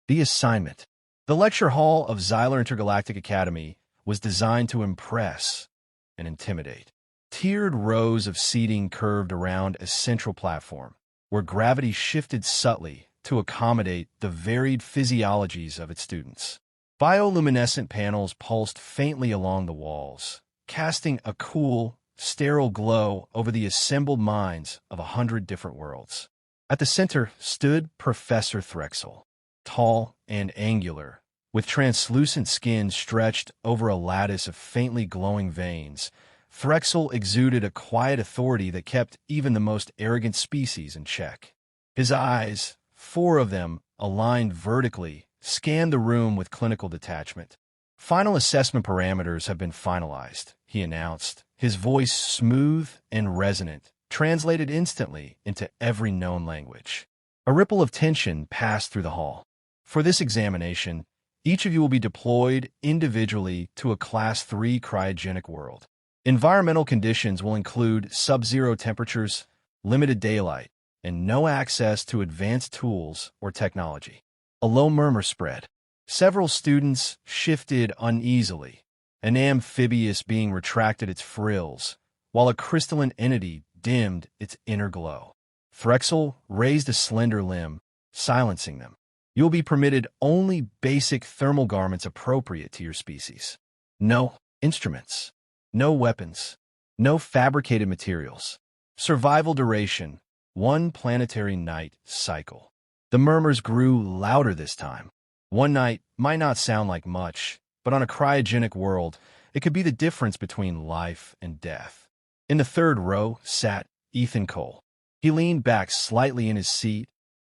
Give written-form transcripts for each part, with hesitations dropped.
The assignment. The lecture hall of Xylar Intergalactic Academy was designed to impress and intimidate. Tiered rows of seating curved around a central platform, where gravity shifted subtly to accommodate the varied physiologies of its students. Bioluminescent panels pulsed faintly along the walls, casting a cool, sterile glow over the assembled minds of 100 different worlds. At the center stood Professor Threxel, tall and angular, with translucent skin stretched over a lattice of faintly glowing veins. Threxel exuded a quiet authority that kept even the most arrogant species in check. His eyes, 4 of them aligned vertically, scanned the room with clinical detachment. "Final assessment parameters have been finalized," he announced, his voice smooth and resonant, translated instantly into every known language. A ripple of tension passed through the hall. "For this examination, each of you will be deployed individually to a Class 3 cryogenic world. Environmental conditions will include sub-zero temperatures, limited daylight, and no access to advanced tools or technology." A low murmur spread. Several students shifted uneasily, an amphibious being retracted its frills, while a crystalline entity dimmed its inner glow. Threxel raised a slender limb, silencing them. "You will be permitted only basic thermal garments appropriate to your species. No instruments. No weapons. No fabricated materials. Survival duration, 1 planetary night cycle." The murmurs grew louder this time. One night might not sound like much, but on a cryogenic world, it could be the difference between life and death. In the third row sat Ethan Cole. He leaned back slightly in his seat,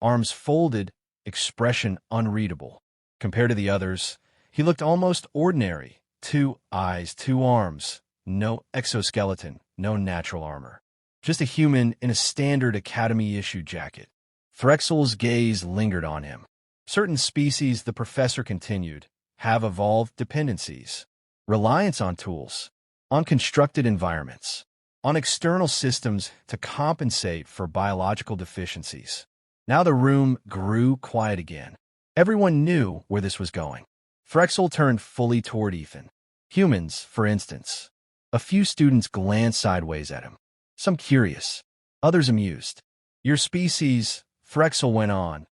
arms folded, expression unreadable. Compared to the others, he looked almost ordinary. 2 eyes, 2 arms. No exoskeleton, no natural armor. Just a human in a standard Academy-issue jacket. Threxel's gaze lingered on him. "Certain species," the professor continued, "have evolved dependencies. Reliance on tools, on constructed environments, on external systems to compensate for biological deficiencies." Now the room grew quiet again. Everyone knew where this was going. Threxel turned fully toward Ethan. "Humans, for instance." A few students glanced sideways at him, some curious, others amused. "Your species," Threxel went on,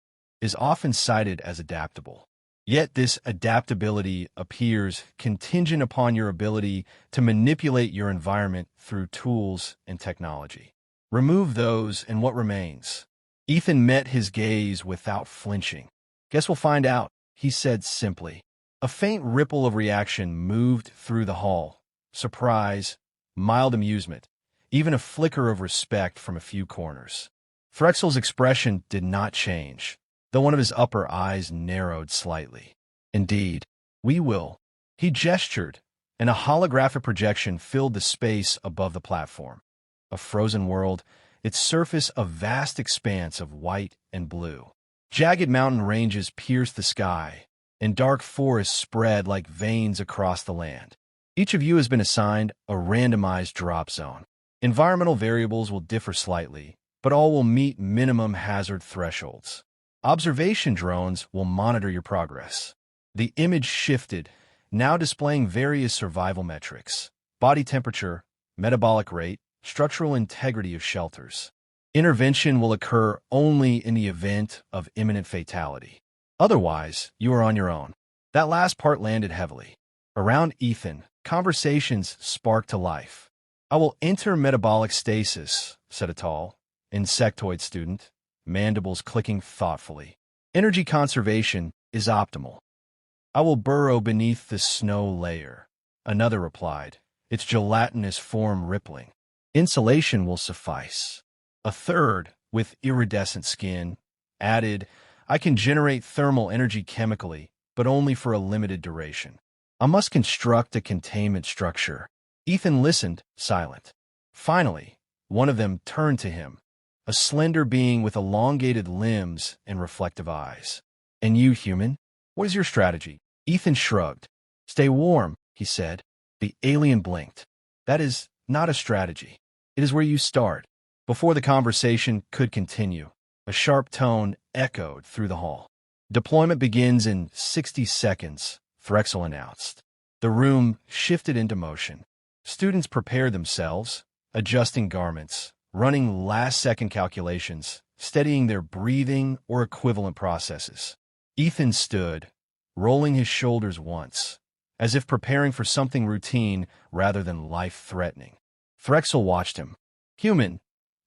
"is often cited as adaptable. Yet this adaptability appears contingent upon your ability to manipulate your environment through tools and technology. Remove those, and what remains?" Ethan met his gaze without flinching. "Guess we'll find out," he said simply. A faint ripple of reaction moved through the hall. Surprise, mild amusement, even a flicker of respect from a few corners. Threxel's expression did not change, though one of his upper eyes narrowed slightly. "Indeed, we will." He gestured, and a holographic projection filled the space above the platform. A frozen world, its surface a vast expanse of white and blue. Jagged mountain ranges pierced the sky, and dark forests spread like veins across the land. Each of you has been assigned a randomized drop zone. Environmental variables will differ slightly, but all will meet minimum hazard thresholds. Observation drones will monitor your progress. The image shifted, now displaying various survival metrics: body temperature, metabolic rate, structural integrity of shelters. Intervention will occur only in the event of imminent fatality. Otherwise, you are on your own. That last part landed heavily. Around Ethan, conversations sparked to life. "I will enter metabolic stasis," said a tall, insectoid student, mandibles clicking thoughtfully. "Energy conservation is optimal." "I will burrow beneath the snow layer," another replied, its gelatinous form rippling. "Insulation will suffice." A third, with iridescent skin, added, "I can generate thermal energy chemically, but only for a limited duration. I must construct a containment structure." Ethan listened, silent. Finally, one of them turned to him, a slender being with elongated limbs and reflective eyes. "And you, human? What is your strategy?" Ethan shrugged. "Stay warm," he said. The alien blinked. "That is not a strategy. It is where you start." Before the conversation could continue, a sharp tone echoed through the hall. Deployment begins in 60 seconds, Threxel announced. The room shifted into motion. Students prepared themselves, adjusting garments, running last-second calculations, steadying their breathing or equivalent processes. Ethan stood, rolling his shoulders once, as if preparing for something routine rather than life-threatening. Threxel watched him. "Human,"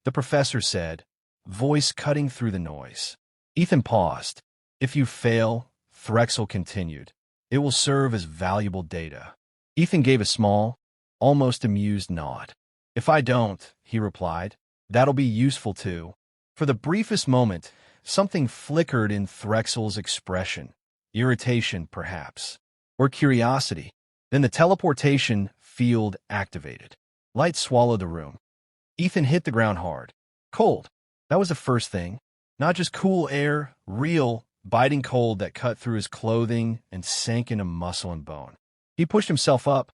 the professor said, voice cutting through the noise. Ethan paused. "If you fail," Threxel continued, "it will serve as valuable data." Ethan gave a small, almost amused nod. "If I don't," he replied, "that'll be useful too." For the briefest moment, something flickered in Threxel's expression. Irritation, perhaps, or curiosity. Then the teleportation field activated. Light swallowed the room. Ethan hit the ground hard. Cold. That was the first thing. Not just cool air, real, biting cold that cut through his clothing and sank into muscle and bone. He pushed himself up,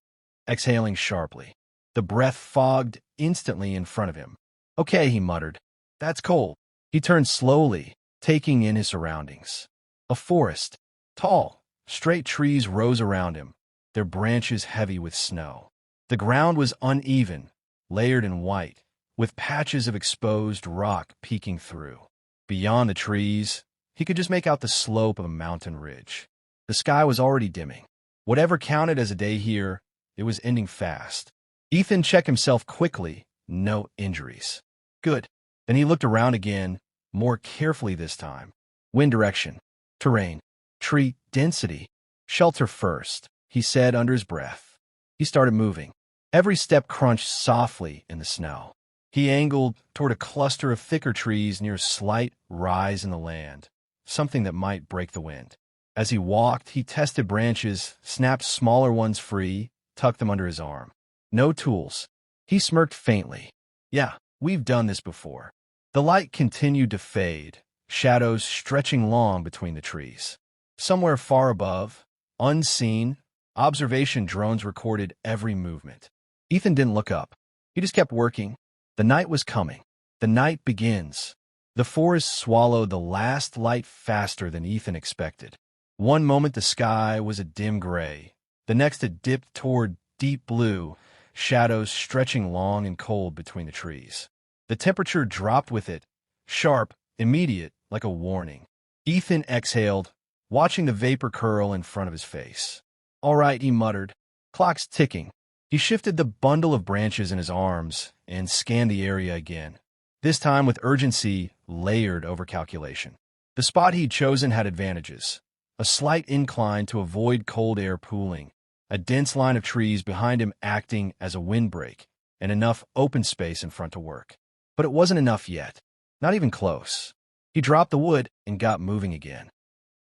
exhaling sharply. The breath fogged instantly in front of him. "Okay," he muttered. "That's cold." He turned slowly, taking in his surroundings. A forest. Tall, straight trees rose around him, their branches heavy with snow. The ground was uneven, layered in white, with patches of exposed rock peeking through. Beyond the trees, he could just make out the slope of a mountain ridge. The sky was already dimming. Whatever counted as a day here, it was ending fast. Ethan checked himself quickly. No injuries. Good. Then he looked around again, more carefully this time. Wind direction, terrain, tree density. "Shelter first," he said under his breath. He started moving. Every step crunched softly in the snow. He angled toward a cluster of thicker trees near a slight rise in the land, something that might break the wind. As he walked, he tested branches, snapped smaller ones free, tucked them under his arm. No tools. He smirked faintly. "Yeah, we've done this before." The light continued to fade, shadows stretching long between the trees. Somewhere far above, unseen, observation drones recorded every movement. Ethan didn't look up. He just kept working. The night was coming. The night begins. The forest swallowed the last light faster than Ethan expected. One moment the sky was a dim gray. The next it dipped toward deep blue, shadows stretching long and cold between the trees. The temperature dropped with it, sharp, immediate, like a warning. Ethan exhaled, watching the vapor curl in front of his face. "All right," he muttered. "Clock's ticking." He shifted the bundle of branches in his arms and scanned the area again, this time with urgency layered over calculation. The spot he'd chosen had advantages. A slight incline to avoid cold air pooling, a dense line of trees behind him acting as a windbreak, and enough open space in front to work. But it wasn't enough yet. Not even close. He dropped the wood and got moving again.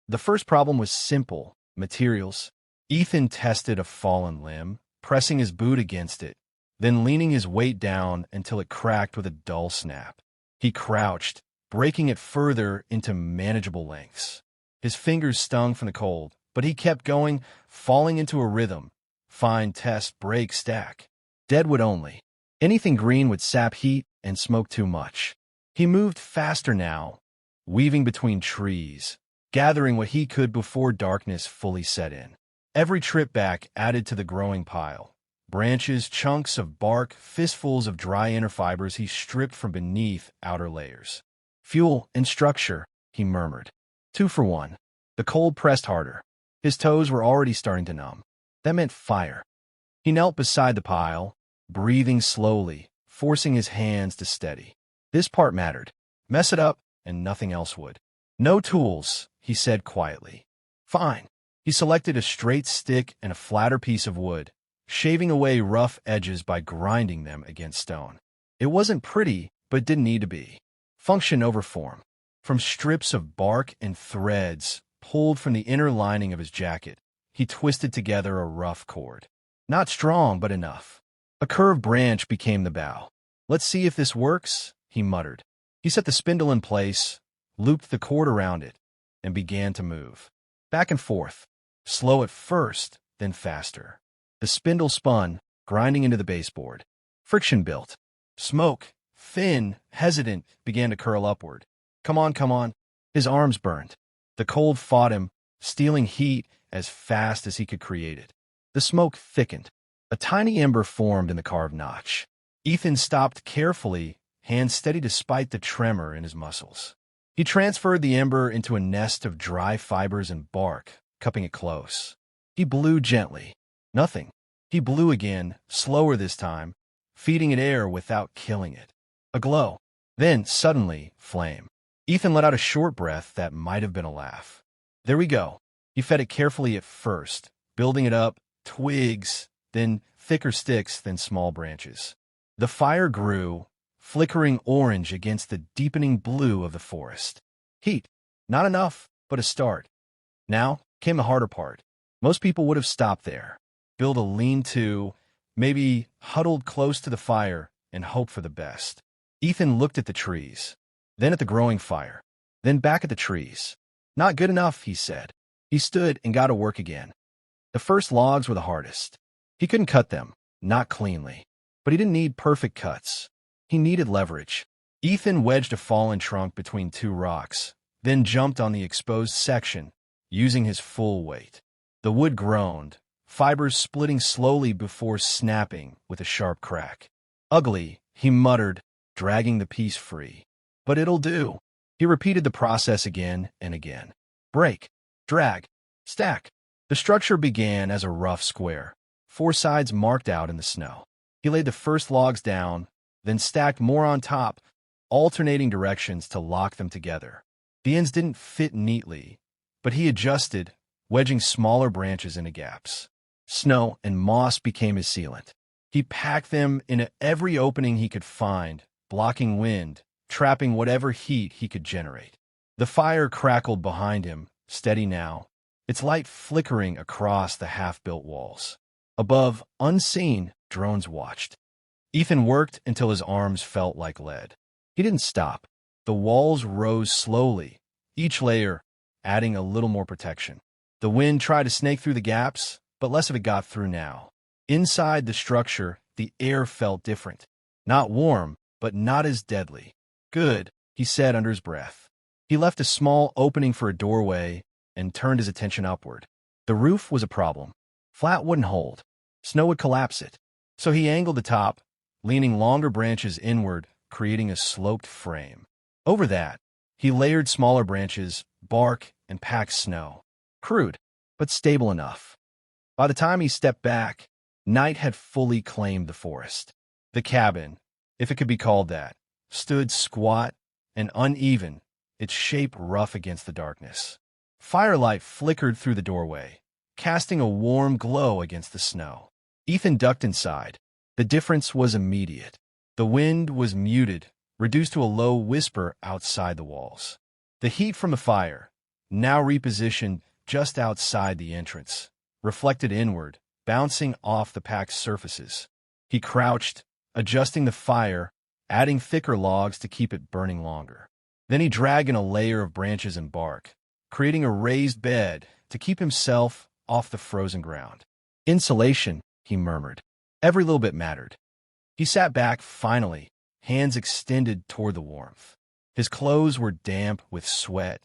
The first problem was simple: materials. Ethan tested a fallen limb, pressing his boot against it, then leaning his weight down until it cracked with a dull snap. He crouched, breaking it further into manageable lengths. His fingers stung from the cold, but he kept going, falling into a rhythm. Fine test, break, stack. Deadwood only. Anything green would sap heat and smoke too much. He moved faster now, weaving between trees, gathering what he could before darkness fully set in. Every trip back added to the growing pile. Branches, chunks of bark, fistfuls of dry inner fibers he stripped from beneath outer layers. "Fuel and structure," he murmured. 2 for 1. The cold pressed harder. His toes were already starting to numb. That meant fire. He knelt beside the pile, breathing slowly, forcing his hands to steady. This part mattered. Mess it up, and nothing else would. "No tools," he said quietly. "Fine." He selected a straight stick and a flatter piece of wood, shaving away rough edges by grinding them against stone. It wasn't pretty, but didn't need to be. Function over form. From strips of bark and threads pulled from the inner lining of his jacket, he twisted together a rough cord. Not strong, but enough. A curved branch became the bow. "Let's see if this works," he muttered. He set the spindle in place, looped the cord around it, and began to move. Back and forth. Slow at first, then faster. The spindle spun, grinding into the baseboard. Friction built. Smoke, thin, hesitant, began to curl upward. Come on, come on." His arms burned. The cold fought him, stealing heat as fast as he could create it. The smoke thickened. A tiny ember formed in the carved notch. Ethan stopped carefully, hands steady despite the tremor in his muscles. He transferred the ember into a nest of dry fibers and bark, cupping it close. He blew gently. Nothing. He blew again, slower this time, feeding it air without killing it. A glow. Then, suddenly, flame. Ethan let out a short breath that might have been a laugh. There we go. He fed it carefully at first, building it up, twigs, then thicker sticks, then small branches. The fire grew, flickering orange against the deepening blue of the forest. Heat. Not enough, but a start. Now came the harder part. Most people would have stopped there, built a lean-to, maybe huddled close to the fire and hoped for the best. Ethan looked at the trees, then at the growing fire, then back at the trees. Not good enough, he said. He stood and got to work again. The first logs were the hardest. He couldn't cut them, not cleanly. But he didn't need perfect cuts. He needed leverage. Ethan wedged a fallen trunk between two rocks, then jumped on the exposed section, using his full weight. The wood groaned, fibers splitting slowly before snapping with a sharp crack. Ugly, he muttered, dragging the piece free. But it'll do. He repeated the process again and again. Break, drag, stack. The structure began as a rough square, 4 sides marked out in the snow. He laid the first logs down, then stacked more on top, alternating directions to lock them together. The ends didn't fit neatly, but he adjusted, wedging smaller branches into gaps. Snow and moss became his sealant. He packed them into every opening he could find, blocking wind, trapping whatever heat he could generate. The fire crackled behind him, steady now, its light flickering across the half-built walls. Above, unseen, drones watched. Ethan worked until his arms felt like lead. He didn't stop. The walls rose slowly, each layer adding a little more protection. The wind tried to snake through the gaps, but less of it got through now. Inside the structure, the air felt different. Not warm, but not as deadly. Good, he said under his breath. He left a small opening for a doorway and turned his attention upward. The roof was a problem. Flat wouldn't hold. Snow would collapse it. So he angled the top, leaning longer branches inward, creating a sloped frame. Over that, he layered smaller branches, bark, and packed snow. Crude, but stable enough. By the time he stepped back, night had fully claimed the forest. The cabin, if it could be called that, stood squat and uneven, its shape rough against the darkness. Firelight flickered through the doorway, casting a warm glow against the snow. Ethan ducked inside. The difference was immediate. The wind was muted, reduced to a low whisper outside the walls. The heat from the fire, now repositioned just outside the entrance, reflected inward, bouncing off the packed surfaces. He crouched, adjusting the fire, adding thicker logs to keep it burning longer. Then he dragged in a layer of branches and bark, creating a raised bed to keep himself off the frozen ground. Insulation, he murmured. Every little bit mattered. He sat back finally, hands extended toward the warmth. His clothes were damp with sweat,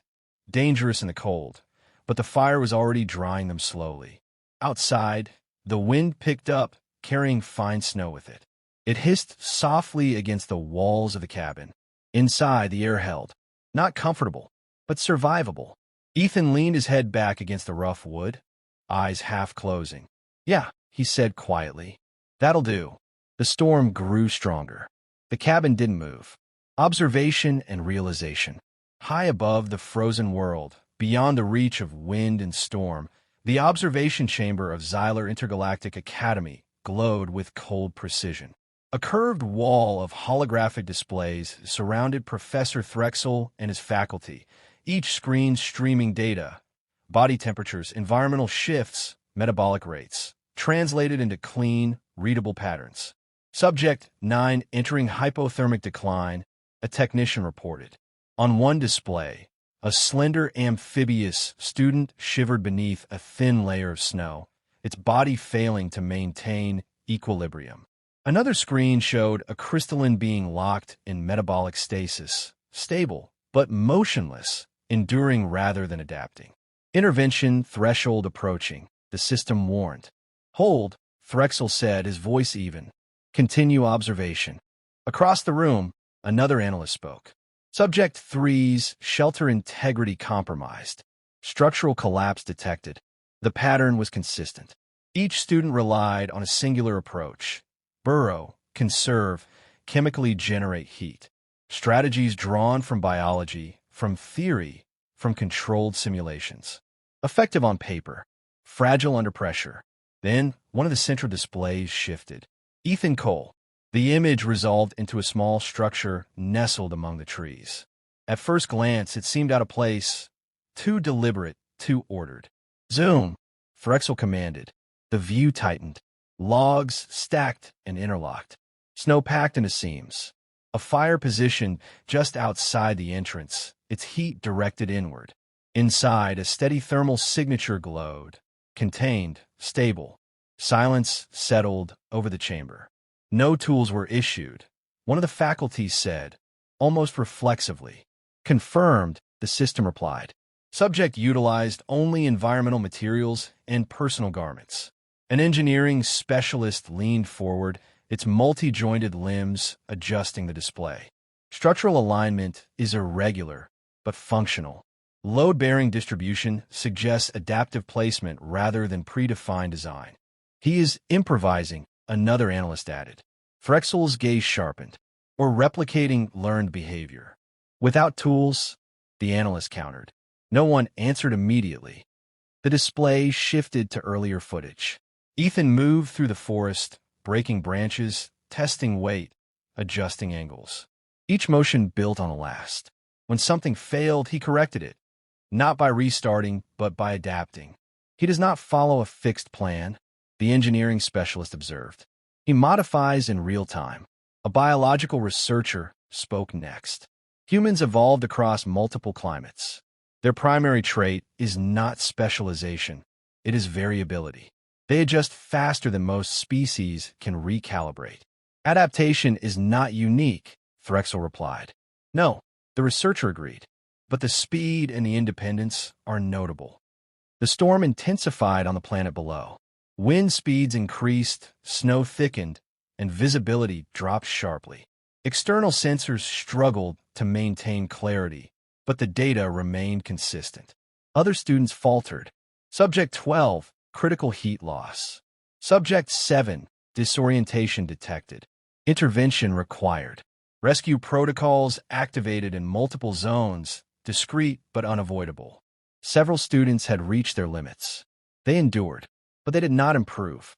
dangerous in the cold, but the fire was already drying them slowly. Outside, the wind picked up, carrying fine snow with it. It hissed softly against the walls of the cabin. Inside, the air held. Not comfortable, but survivable. Ethan leaned his head back against the rough wood, eyes half closing. Yeah, he said quietly. That'll do. The storm grew stronger. The cabin didn't move. Observation and realization. High above the frozen world, beyond the reach of wind and storm, the observation chamber of Xylar Intergalactic Academy glowed with cold precision. A curved wall of holographic displays surrounded Professor Threxel and his faculty, each screen streaming data, body temperatures, environmental shifts, metabolic rates, translated into clean, readable patterns. Subject 9 entering hypothermic decline, a technician reported. On one display, a slender amphibious student shivered beneath a thin layer of snow, its body failing to maintain equilibrium. Another screen showed a crystalline being locked in metabolic stasis, stable, but motionless, enduring rather than adapting. Intervention threshold approaching, the system warned. Hold, Threxel said, his voice even. Continue observation. Across the room, another analyst spoke. Subject 3's shelter integrity compromised. Structural collapse detected. The pattern was consistent. Each student relied on a singular approach. Burrow, conserve, chemically generate heat. Strategies drawn from biology, from theory, from controlled simulations. Effective on paper, fragile under pressure. Then, one of the central displays shifted. Ethan Cole. The image resolved into a small structure nestled among the trees. At first glance, it seemed out of place, too deliberate, too ordered. Zoom, Threxel commanded. The view tightened. Logs stacked and interlocked. Snow packed into seams. A fire positioned just outside the entrance, its heat directed inward. Inside, a steady thermal signature glowed. Contained, stable. Silence settled over the chamber. No tools were issued, one of the faculties said, almost reflexively. Confirmed, the system replied. Subject utilized only environmental materials and personal garments. An engineering specialist leaned forward, its multi-jointed limbs adjusting the display. Structural alignment is irregular, but functional. Load-bearing distribution suggests adaptive placement rather than predefined design. He is improvising, another analyst added. Threxel's gaze sharpened. Or replicating learned behavior. Without tools, the analyst countered. No one answered immediately. The display shifted to earlier footage. Ethan moved through the forest, breaking branches, testing weight, adjusting angles. Each motion built on a last. When something failed, he corrected it. Not by restarting, but by adapting. He does not follow a fixed plan, the engineering specialist observed. He modifies in real time. A biological researcher spoke next. Humans evolved across multiple climates. Their primary trait is not specialization. It is variability. They adjust faster than most species can recalibrate. Adaptation is not unique, Threxel replied. No, the researcher agreed. But the speed and the independence are notable. The storm intensified on the planet below. Wind speeds increased, snow thickened, and visibility dropped sharply. External sensors struggled to maintain clarity, but the data remained consistent. Other students faltered. Subject 12, critical heat loss. Subject 7, disorientation detected. Intervention required. Rescue protocols activated in multiple zones, discreet but unavoidable. Several students had reached their limits. They endured, but they did not improve.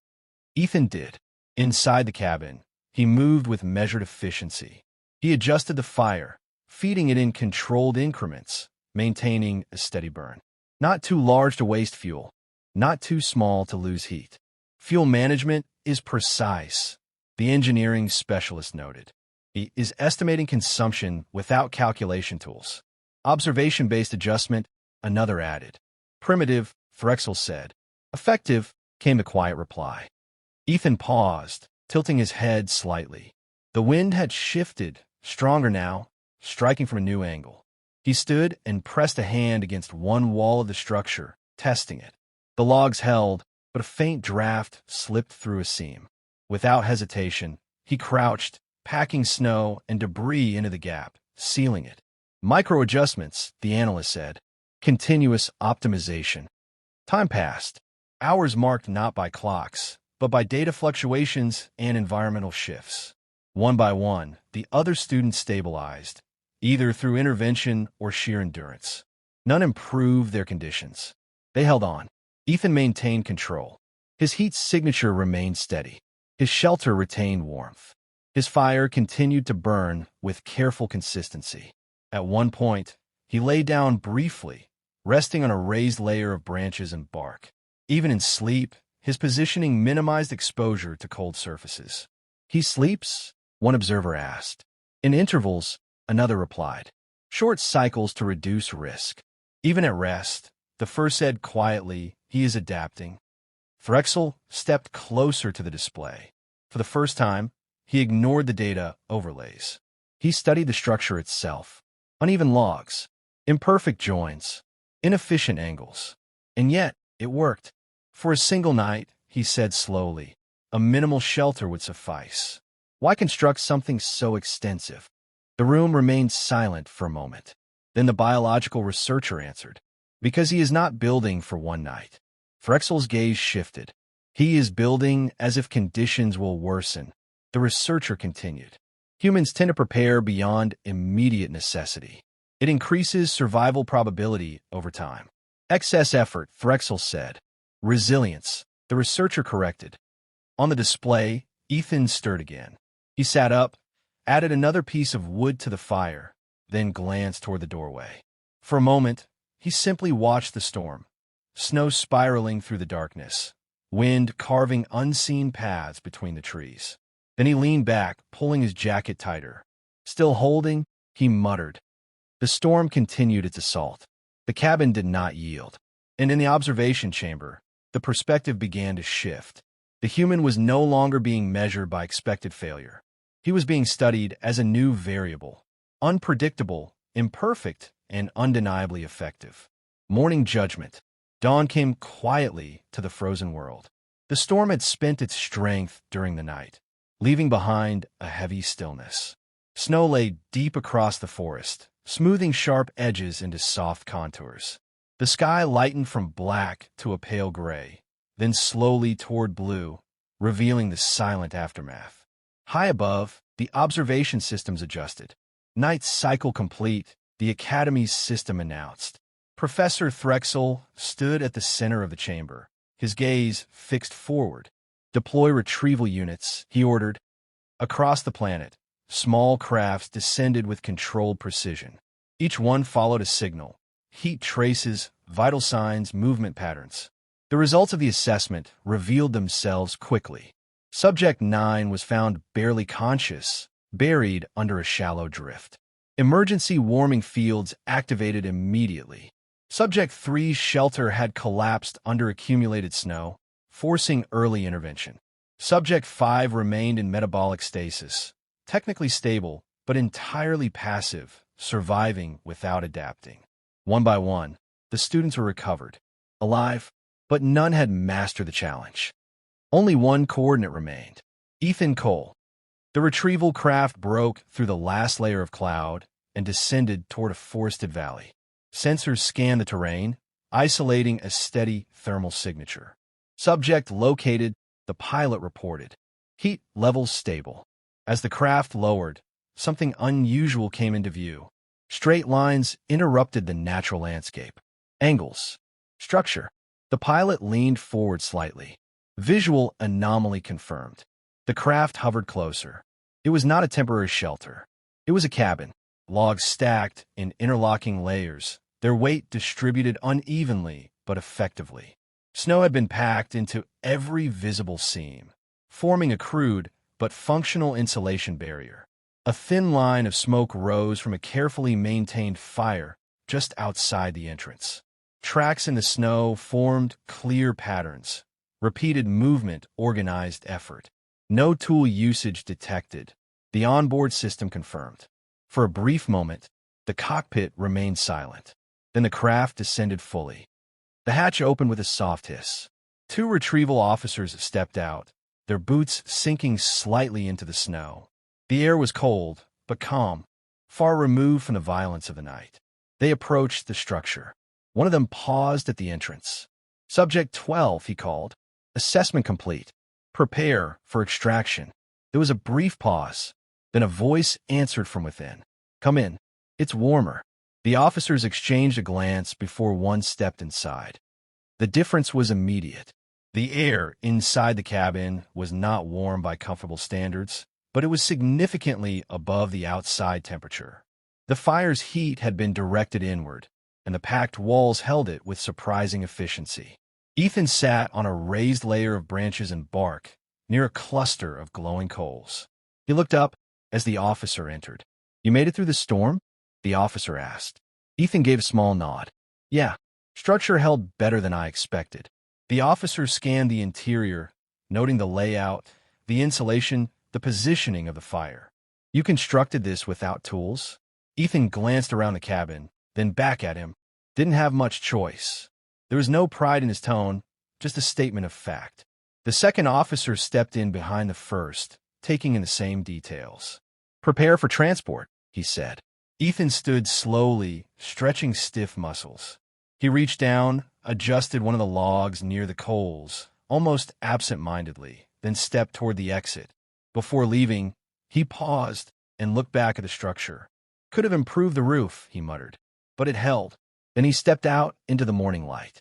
Ethan did. Inside the cabin, he moved with measured efficiency. He adjusted the fire, feeding it in controlled increments, maintaining a steady burn. Not too large to waste fuel, not too small to lose heat. Fuel management is precise, the engineering specialist noted. He is estimating consumption without calculation tools. Observation-based adjustment, another added. Primitive, Threxel said. Effective, came the quiet reply. Ethan paused, tilting his head slightly. The wind had shifted, stronger now, striking from a new angle. He stood and pressed a hand against one wall of the structure, testing it. The logs held, but a faint draft slipped through a seam. Without hesitation, he crouched, packing snow and debris into the gap, sealing it. Micro-adjustments, the analyst said. Continuous optimization. Time passed. Hours marked not by clocks, but by data fluctuations and environmental shifts. One by one, the other students stabilized, either through intervention or sheer endurance. None improved their conditions. They held on. Ethan maintained control. His heat signature remained steady. His shelter retained warmth. His fire continued to burn with careful consistency. At one point, he lay down briefly, resting on a raised layer of branches and bark. Even in sleep, his positioning minimized exposure to cold surfaces. He sleeps? One observer asked. In intervals, another replied. Short cycles to reduce risk. Even at rest, the first said quietly, he is adapting. Threxel stepped closer to the display. For the first time, he ignored the data overlays. He studied the structure itself. Uneven logs, Imperfect joins, inefficient angles. And yet, it worked. For a single night, he said slowly, a minimal shelter would suffice. Why construct something so extensive? The room remained silent for a moment. Then the biological researcher answered, because he is not building for one night. Frexel's gaze shifted. He is building as if conditions will worsen. The researcher continued. Humans tend to prepare beyond immediate necessity. It increases survival probability over time. Excess effort, Threxel said. Resilience, the researcher corrected. On the display, Ethan stirred again. He sat up, added another piece of wood to the fire, then glanced toward the doorway. For a moment, he simply watched the storm. Snow spiraling through the darkness, wind carving unseen paths between the trees. Then he leaned back, pulling his jacket tighter. Still holding, he muttered. The storm continued its assault. The cabin did not yield. And in the observation chamber, the perspective began to shift. The human was no longer being measured by expected failure. He was being studied as a new variable, unpredictable, imperfect, and undeniably effective. Morning judgment. Dawn came quietly to the frozen world. The storm had spent its strength during the night, leaving behind a heavy stillness. Snow lay deep across the forest, smoothing sharp edges into soft contours. The sky lightened from black to a pale gray, then slowly toward blue, revealing the silent aftermath. High above, the observation systems adjusted. Night cycle complete, the Academy's system announced. Professor Threxel stood at the center of the chamber, his gaze fixed forward. Deploy retrieval units, he ordered. Across the planet, small crafts descended with controlled precision. Each one followed a signal. Heat traces, vital signs, movement patterns. The results of the assessment revealed themselves quickly. Subject 9 was found barely conscious, buried under a shallow drift. Emergency warming fields activated immediately. Subject 3's shelter had collapsed under accumulated snow, forcing early intervention. Subject 5 remained in metabolic stasis, technically stable, but entirely passive, surviving without adapting. One by one, the students were recovered, alive, but none had mastered the challenge. Only one coordinate remained, Ethan Cole. The retrieval craft broke through the last layer of cloud and descended toward a forested valley. Sensors scanned the terrain, isolating a steady thermal signature. Subject located, the pilot reported. Heat levels stable. As the craft lowered, something unusual came into view. Straight lines interrupted the natural landscape. Angles. Structure. The pilot leaned forward slightly. Visual anomaly confirmed. The craft hovered closer. It was not a temporary shelter. It was a cabin. Logs stacked in interlocking layers, their weight distributed unevenly but effectively. Snow had been packed into every visible seam, forming a crude but functional insulation barrier. A thin line of smoke rose from a carefully maintained fire just outside the entrance. Tracks in the snow formed clear patterns. Repeated movement, organized effort. No tool usage detected. The onboard system confirmed. For a brief moment, the cockpit remained silent. Then the craft descended fully. The hatch opened with a soft hiss. 2 retrieval officers stepped out, their boots sinking slightly into the snow. The air was cold, but calm, far removed from the violence of the night. They approached the structure. One of them paused at the entrance. Subject 12, he called. Assessment complete. Prepare for extraction. There was a brief pause. Then a voice answered from within. Come in. It's warmer. The officers exchanged a glance before one stepped inside. The difference was immediate. The air inside the cabin was not warm by comfortable standards, but it was significantly above the outside temperature. The fire's heat had been directed inward, and the packed walls held it with surprising efficiency. Ethan sat on a raised layer of branches and bark, near a cluster of glowing coals. He looked up as the officer entered. You made it through the storm? The officer asked. Ethan gave a small nod. Yeah, structure held better than I expected. The officer scanned the interior, noting the layout, the insulation, the positioning of the fire. You constructed this without tools? Ethan glanced around the cabin, then back at him. Didn't have much choice. There was no pride in his tone, just a statement of fact. The second officer stepped in behind the first, taking in the same details. "Prepare for transport," he said. Ethan stood slowly, stretching stiff muscles. He reached down, adjusted one of the logs near the coals, almost absent-mindedly, then stepped toward the exit. Before leaving, he paused and looked back at the structure. "Could have improved the roof," he muttered, "but it held." Then he stepped out into the morning light.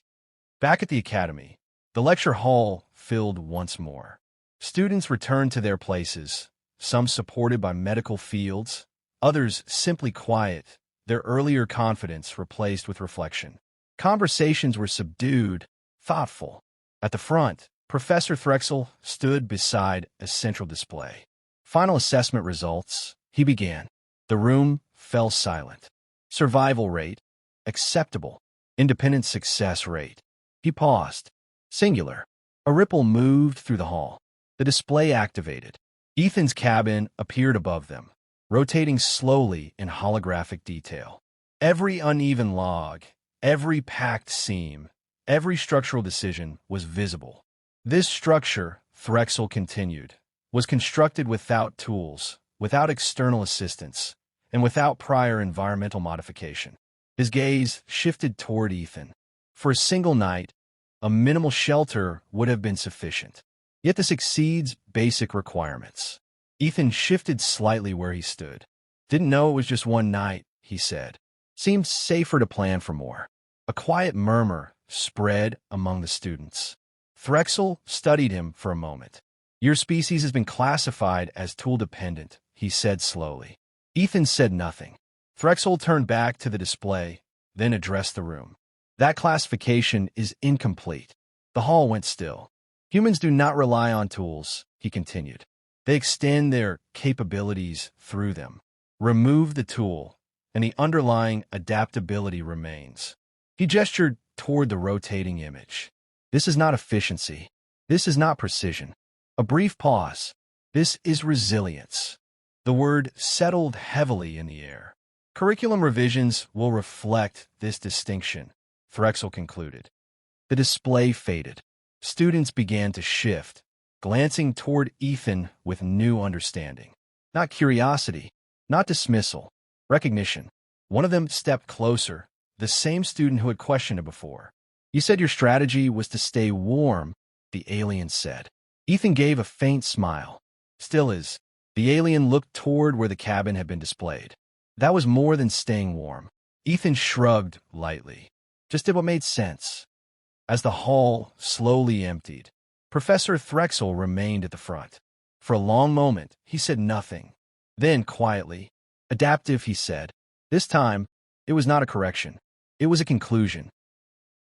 Back at the academy, the lecture hall filled once more. Students returned to their places, some supported by medical fields, others simply quiet, their earlier confidence replaced with reflection. Conversations were subdued, thoughtful. At the front, Professor Threxel stood beside a central display. "Final assessment results," he began. The room fell silent. "Survival rate, acceptable. Independent success rate." He paused. "Singular." A ripple moved through the hall. The display activated. Ethan's cabin appeared above them, rotating slowly in holographic detail. Every uneven log, every packed seam, every structural decision was visible. This structure, Threxel continued, was constructed without tools, without external assistance, and without prior environmental modification. His gaze shifted toward Ethan. For a single night, a minimal shelter would have been sufficient. Yet this exceeds basic requirements. Ethan shifted slightly where he stood. "Didn't know it was just one night," he said. "Seemed safer to plan for more." A quiet murmur spread among the students. Threxel studied him for a moment. "Your species has been classified as tool-dependent," he said slowly. Ethan said nothing. Threxel turned back to the display, then addressed the room. "That classification is incomplete." The hall went still. "Humans do not rely on tools," he continued. "They extend their capabilities through them. Remove the tool, and the underlying adaptability remains." He gestured toward the rotating image. "This is not efficiency. This is not precision." A brief pause. "This is resilience." The word settled heavily in the air. "Curriculum revisions will reflect this distinction," Threxel concluded. The display faded. Students began to shift, glancing toward Ethan with new understanding. Not curiosity, not dismissal, recognition. One of them stepped closer, the same student who had questioned him before. "You said your strategy was to stay warm," the alien said. Ethan gave a faint smile. "Still is." The alien looked toward where the cabin had been displayed. "That was more than staying warm." Ethan shrugged lightly. "Just did what made sense." As the hall slowly emptied, Professor Threxel remained at the front. For a long moment, he said nothing. Then, quietly, "Adaptive," he said. This time, it was not a correction. It was a conclusion.